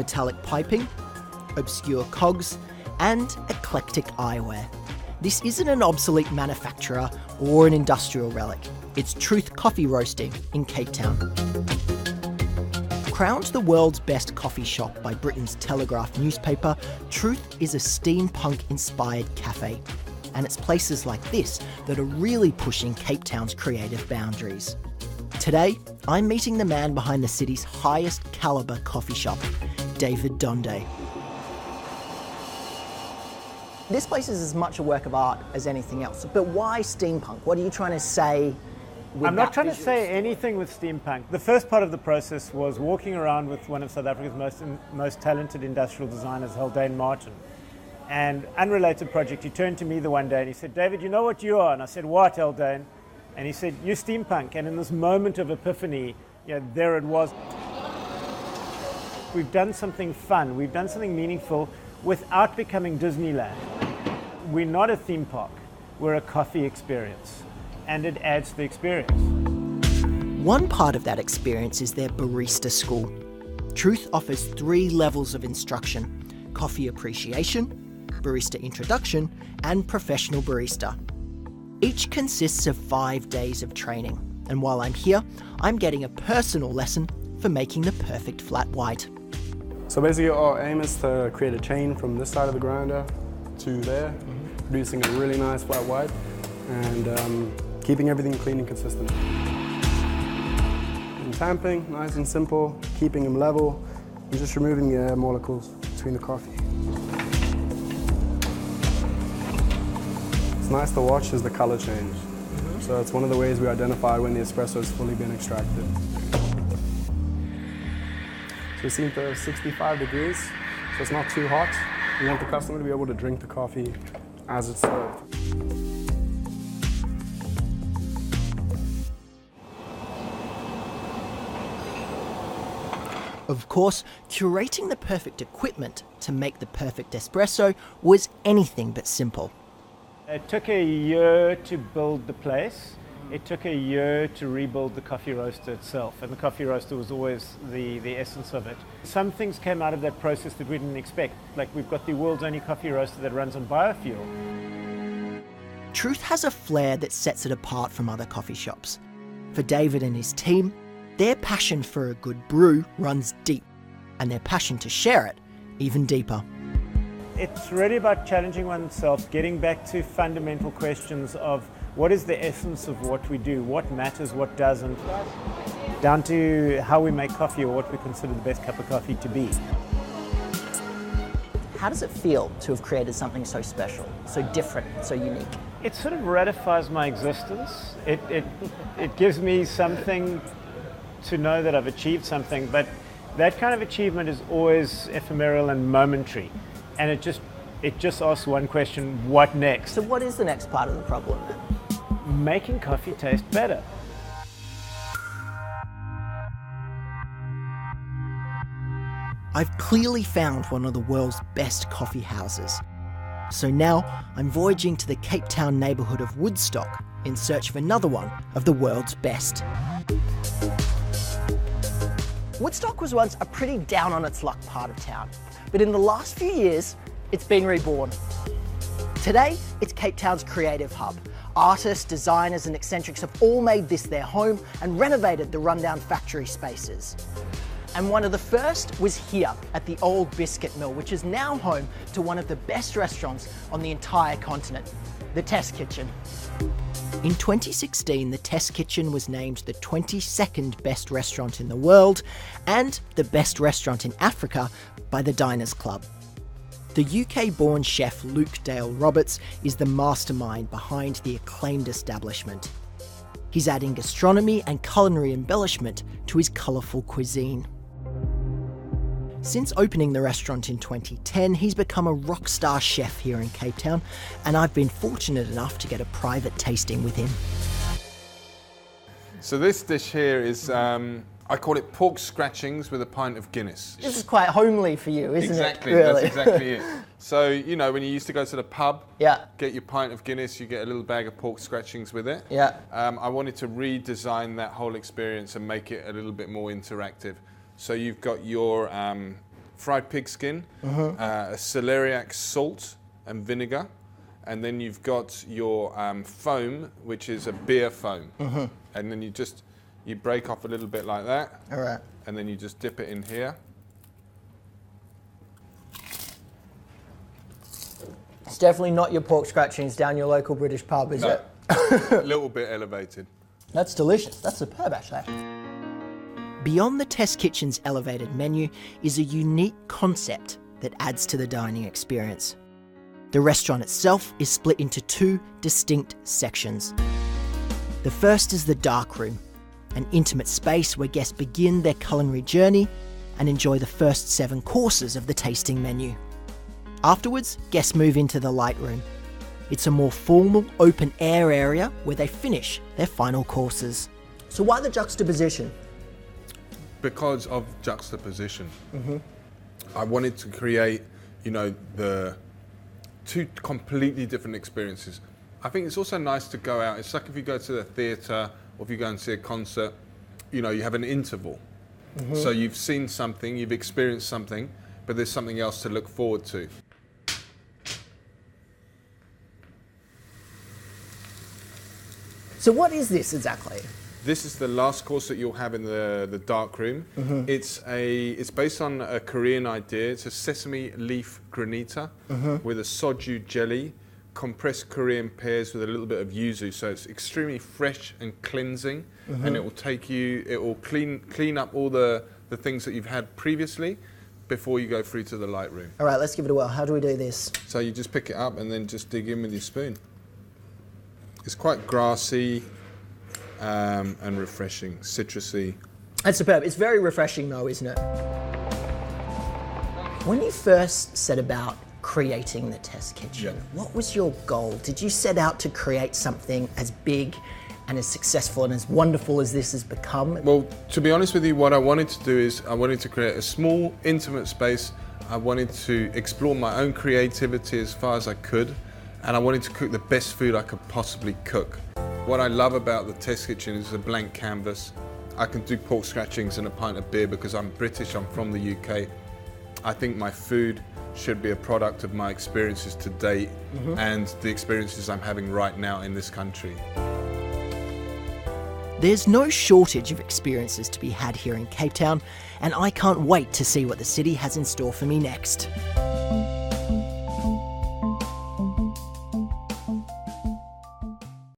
metallic piping, obscure cogs, and eclectic eyewear. This isn't an obsolete manufacturer or an industrial relic. It's Truth Coffee Roasting in Cape Town. Crowned the world's best coffee shop by Britain's Telegraph newspaper, Truth is a steampunk-inspired cafe. And it's places like this that are really pushing Cape Town's creative boundaries. Today, I'm meeting the man behind the city's highest calibre coffee shop, David Donde. This place is as much a work of art as anything else, but why steampunk? What are you trying to say with that? I'm not trying to say anything with steampunk. The first part of the process was walking around with one of South Africa's most talented industrial designers, Haldane Martin. And unrelated project, he turned to me the one day and he said, "David, you know what you are?" And I said, "What, Haldane?" And he said, "You're steampunk." And in this moment of epiphany, there it was. We've done something fun, we've done something meaningful without becoming Disneyland. We're not a theme park, we're a coffee experience, and it adds to the experience. One part of that experience is their barista school. Truth offers 3 levels of instruction: coffee appreciation, barista introduction, and professional barista. Each consists of 5 days of training, and while I'm here, I'm getting a personal lesson for making the perfect flat white. So basically our aim is to create a chain from this side of the grinder to there, producing a really nice flat white and keeping everything clean and consistent. And tamping, nice and simple, keeping them level and just removing the air molecules between the coffee. What's nice to watch is the color change. So it's one of the ways we identify when the espresso has fully been extracted. So we seem to 65 degrees, so it's not too hot. We want the customer to be able to drink the coffee as it's served. Of course, curating the perfect equipment to make the perfect espresso was anything but simple. It took a year to build the place. It took a year to rebuild the coffee roaster itself, and the coffee roaster was always the essence of it. Some things came out of that process that we didn't expect, like we've got the world's only coffee roaster that runs on biofuel. Truth has a flair that sets it apart from other coffee shops. For David and his team, their passion for a good brew runs deep, and their passion to share it even deeper. It's really about challenging oneself, getting back to fundamental questions of what is the essence of what we do, what matters, what doesn't, down to how we make coffee or what we consider the best cup of coffee to be. How does it feel to have created something so special, so different, so unique? It sort of ratifies my existence. It gives me something to know that I've achieved something, but that kind of achievement is always ephemeral and momentary. And it just asks one question: what next? So what is the next part of the problem then? Making coffee taste better. I've clearly found one of the world's best coffee houses. So now I'm voyaging to the Cape Town neighbourhood of Woodstock in search of another one of the world's best. Woodstock was once a pretty down on its luck part of town, but in the last few years, it's been reborn. Today, it's Cape Town's creative hub. Artists, designers and eccentrics have all made this their home and renovated the rundown factory spaces. And one of the first was here at the Old Biscuit Mill, which is now home to one of the best restaurants on the entire continent, the Test Kitchen. In 2016, the Test Kitchen was named the 22nd best restaurant in the world and the best restaurant in Africa by the Diners Club. The UK-born chef Luke Dale Roberts is the mastermind behind the acclaimed establishment. He's adding gastronomy and culinary embellishment to his colourful cuisine. Since opening the restaurant in 2010, he's become a rock star chef here in Cape Town, and I've been fortunate enough to get a private tasting with him. So this dish here is, I call it pork scratchings with a pint of Guinness. This is quite homely for you, isn't Exactly, it? Really? that's exactly it. So, you know, when you used to go to the pub, Yeah. get your pint of Guinness, you get a little bag of pork scratchings with it. Yeah. I wanted to redesign that whole experience and make it a little bit more interactive. So you've got your fried pig skin, a celeriac salt and vinegar, and then you've got your foam, which is a beer foam. And then you break off a little bit like that. All right. And then you just dip it in here. It's definitely not your pork scratchings down your local British pub, is it? A little bit elevated. That's delicious. That's superb, actually. Beyond the Test Kitchen's elevated menu is a unique concept that adds to the dining experience. The restaurant itself is split into two distinct sections. The first is the dark room, an intimate space where guests begin their culinary journey and enjoy the first 7 courses of the tasting menu. Afterwards, guests move into the light room. It's a more formal, open-air area where they finish their final courses. So why the juxtaposition? Because of juxtaposition. I wanted to create, the 2 completely different experiences. I think it's also nice to go out. It's like if you go to the theatre or if you go and see a concert, you have an interval. So you've seen something, you've experienced something, but there's something else to look forward to. So what is this exactly? This is the last course that you'll have in the dark room. It's based on a Korean idea. It's a sesame leaf granita with a soju jelly, compressed Korean pears with a little bit of yuzu. So it's extremely fresh and cleansing, and it will clean up all the things that you've had previously before you go through to the light room. All right, let's give it a whirl. How do we do this? So you just pick it up and then just dig in with your spoon. It's quite grassy and refreshing, citrusy. That's superb. It's very refreshing though, isn't it? When you first set about creating the Test Kitchen, what was your goal? Did you set out to create something as big and as successful and as wonderful as this has become? Well, to be honest with you, what I wanted to do is I wanted to create a small, intimate space. I wanted to explore my own creativity as far as I could, and I wanted to cook the best food I could possibly cook. What I love about the Test Kitchen is a blank canvas. I can do pork scratchings and a pint of beer because I'm British, I'm from the UK. I think my food should be a product of my experiences to date and the experiences I'm having right now in this country. There's no shortage of experiences to be had here in Cape Town, and I can't wait to see what the city has in store for me next.